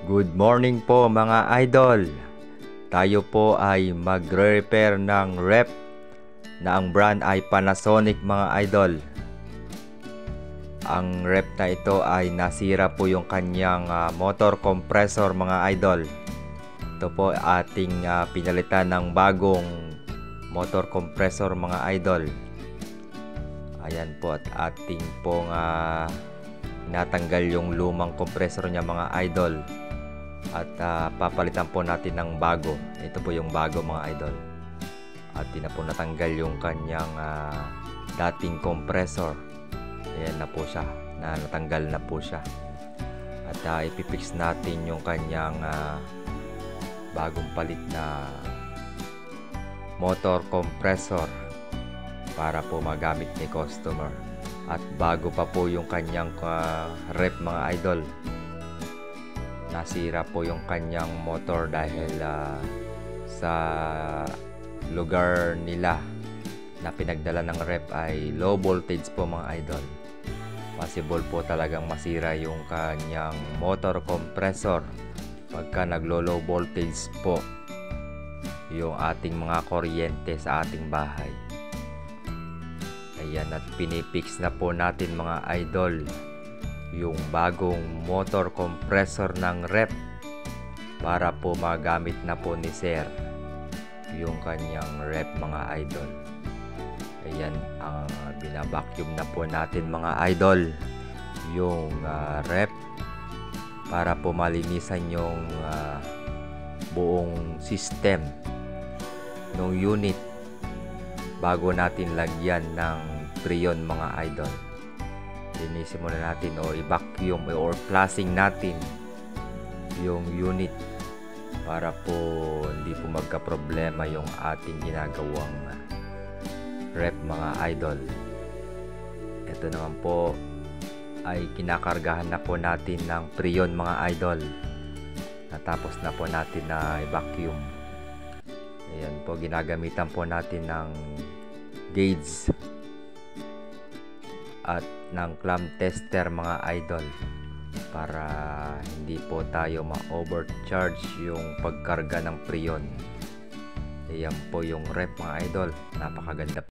Good morning po mga idol. Tayo po ay magre-repair ng rep na ang brand ay Panasonic mga idol. Ang rep na ito ay nasira po yung kanyang motor compressor mga idol. Ito po ating pinalitan ng bagong motor compressor mga idol. Ayan po at ating pong natanggal yung lumang compressor niya mga idol. At papalitan po natin ng bago. Ito po yung bago mga idol. At di na po natanggal yung kanyang dating compressor. Ayan na po siya. Natanggal na po siya. At ipipix natin yung kanyang bagong palit na motor compressor para po magamit ni customer. At bago pa po yung kanyang rep mga idol. Nasira po yung kanyang motor dahil sa lugar nila na pinagdala ng rep ay low voltage po mga idol. Possible po talagang masira yung kanyang motor compressor pagka naglo-low voltage po yung ating mga kuryente sa ating bahay. Ayan, at pinipix na po natin mga idol yung bagong motor compressor ng rep para po magamit na po ni sir yung kanyang rep mga idol. Ayan, ang binabacuum na po natin mga idol yung rep para po malinisan yung buong system ng unit bago natin lagyan ng freon mga idol. Linisin muna natin o i-vacuum or flushing natin yung unit para po hindi po magka-problema yung ating ginagawang rep mga idol. Ito naman po ay kinakargahan na po natin ng freon mga idol. Natapos na po natin na i-vacuum. Ayan po, ginagamitan po natin ng gauge at ng clamp tester mga idol para hindi po tayo ma-overcharge yung pagkarga ng freon. Ayan po yung rep mga idol, napakaganda.